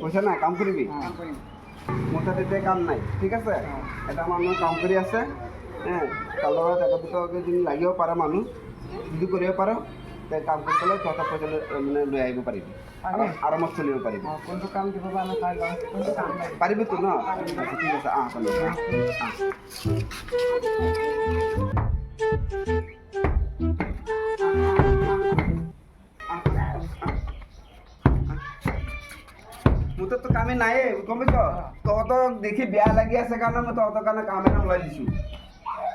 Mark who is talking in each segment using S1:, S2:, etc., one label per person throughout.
S1: পয়সা নাই কাম করবি মোটা দিতে কাম নাই ঠিক আছে এটা মানুহ কাম কৰি আছে তাৰ লগত এটা দুটা যদি লাগিব পাৰে মানুহ যদি কৰিব পাৰ কাম কৰি পেলাই তহঁতৰ পইচা মানে লৈ আহিব পাৰিবি আৰামত চলিব পাৰিবি
S2: কোনটো কাম দিব
S1: পাৰিবি তো ন ঠিক আছে মোৰ তো কামে নাই গম পাইছ তহঁতক দেখি বেয়া লাগি আছে কাৰণে মই তহঁতৰ কাৰণে কাম এটা ওলাই দিছোঁ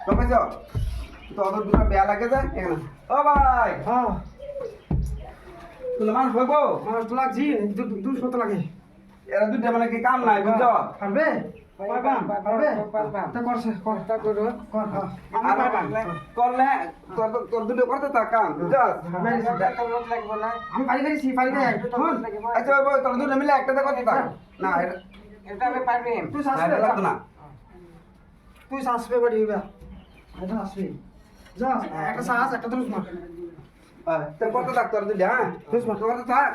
S1: গম পাইছ তহঁতৰ দুটা বেয়া লাগে যে সেইকাৰণে অ ভাই তোলা মানুষ হইবো
S2: মানুষ তো লাগছি 200 তো লাগে
S1: এরা দুটা মানে কি কাম নাই বুঝছ
S2: পারবে পারবে তা করছে করটা করো কর আমি পারবাম
S1: করলে তোর দুটো করতে তা কাম বুঝছ
S2: আমি পারি করেছি পারি দে
S1: আচ্ছা ভাই তোর দুটো মিলে একটাতে করতে তা না
S2: এটা আমি পারবে তুই শাসবে
S1: লাগতো না
S2: তুই শাসবে বড়ি হইবা এটা শাসবে যা একটা শ্বাস একটা ধরুস না
S1: তো করতে থাক তোর দুটো হ্যাঁ তুই করতে থাক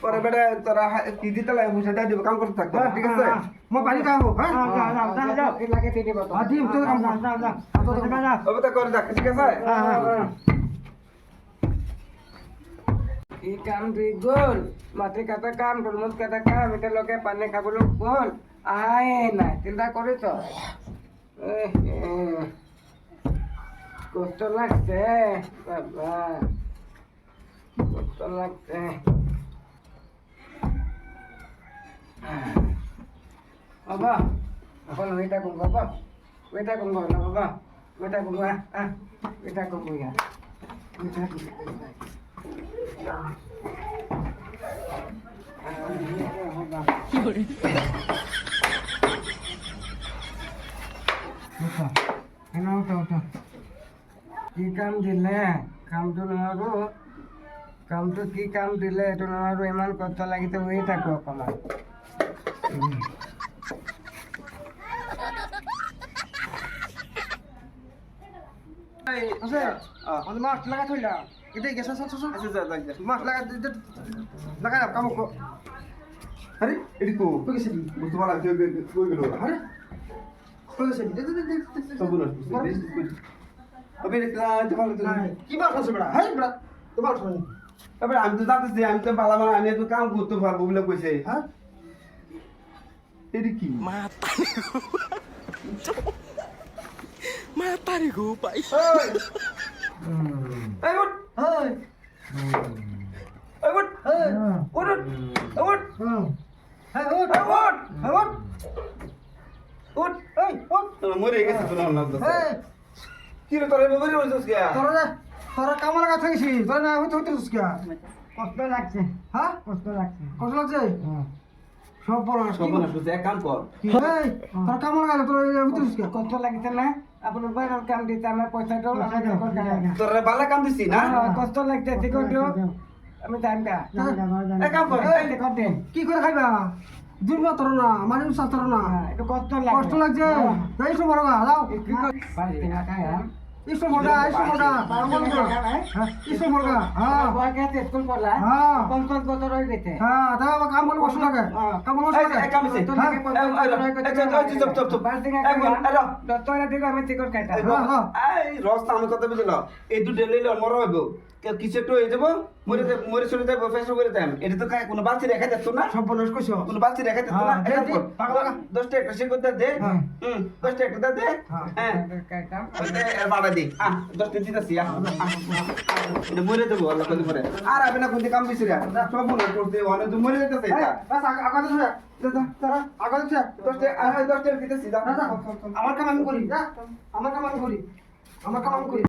S1: পরে বেটা তোরা দিদি তালে বুঝে দেয় দিব কাম করতে থাক ঠিক আছে
S2: মই পারি কাম হ্যাঁ যাও এই লাগে দিয়ে দিব তো দিম তো কাম যা
S1: ওবে তা করে থাক ঠিক আছে
S2: এই কাম দুই গল মাটি কাটা কাম তরমুজ কাটা কাম এটা লোকে পানি খাবলৈ গল আয় নাই চিন্তা করে তো কষ্ট লাগছে বাবা কষ্ট লাগছে বাবা এখন ওইটা কম বাবা ওইটা কম না বাবা ওইটা কম ওইটা কম ওইটা কি কাম দিলে কামটো নোৱাৰো কামটো কি কাম দিলে এইটো নোৱাৰো ইমান কষ্ট লাগিতে হৈ থাকো অকণমান মাছ লাগাই থৈ যা এতিয়া গেছ মাছ লাগাই কাম
S1: আরে এটি কো
S2: কই গেছে
S1: বুঝতে পারলাম কই গেল
S2: আরে কই গেছে
S1: সব বলো আবে
S2: কি মাছ আছে বড়া হাই বড়া তোমার শুনি
S1: এবার আমি তো জানতেছি আমি তো ভালো মানে আমি তো কাম করতে পারবো বলে কইছে
S2: হ্যাঁ
S1: এটি কি
S3: Matari ko pa.
S1: এই উঠ
S2: হাই
S1: এই উঠ
S2: হাই
S1: উঠ উঠ
S2: হাই উঠ উঠ
S1: উঠ এই উঠ মরে গেছে তো না
S2: হাই
S1: কি রে তোরে বাবারে বলছিস কি
S2: তোরা কাম লাগা থাকিস তোরা না হইতে হইতেছিস কি কষ্ট লাগছে হ্যাঁ কষ্ট লাগছে সব বড়
S1: সব না শুতে এক কাম কর
S2: হাই তোরা কাম লাগা তোরা হইতেছিস কি কষ্ট লাগছে না আপনার বাইরের কাম দিতে আমার পয়সা দাও
S1: তোরে বালা কাম দিছি না
S2: কষ্ট লাগছে ঠিক দিও আমি টাইম কা
S1: এক কাম কর
S2: কি করে খাইবা দুর্বা তোর না মানুষ তোর না একটু কষ্ট লাগছে এই সব বড় যাও ইসো মোটা ইসো মোটা হ্যাঁ বাগাতে স্কুল পড়লা হ্যাঁ কোন কত রই দিতে হ্যাঁ দাও কাম বল বসে লাগে কাম বল বসে
S1: এক কাম দিছি চুপ
S2: দত্তরা দিকে আমি টিকট কাটা
S1: এই রস্তা আমি কথা বুঝল এই দুটো লইলে মর হইব কিছু একটু হয়ে যাবো মরে চলে যাবো ফেস করে দেন এটা তো কোনো বাচ্চা রেখা যেত না
S2: সব বলস কইছ
S1: কোনো বাচ্চা রেখা যেত না 10টা একটা সে করতে দে 10টা একটা দে হ্যাঁ বাড়া দি 10টা দিতেছি এটা মরে দেবো আল্লাহ করে পরে আর আপনি না কোনতে কাম দিছি রে সব মনে করতে অনেক তো মরে যেতেছে
S2: বাস আগাতে শুয়ে দাদা আগাতে শুয়ে
S1: 10টা দিতেছি
S2: আমার কাম আমি করি আমার কাম আমি করি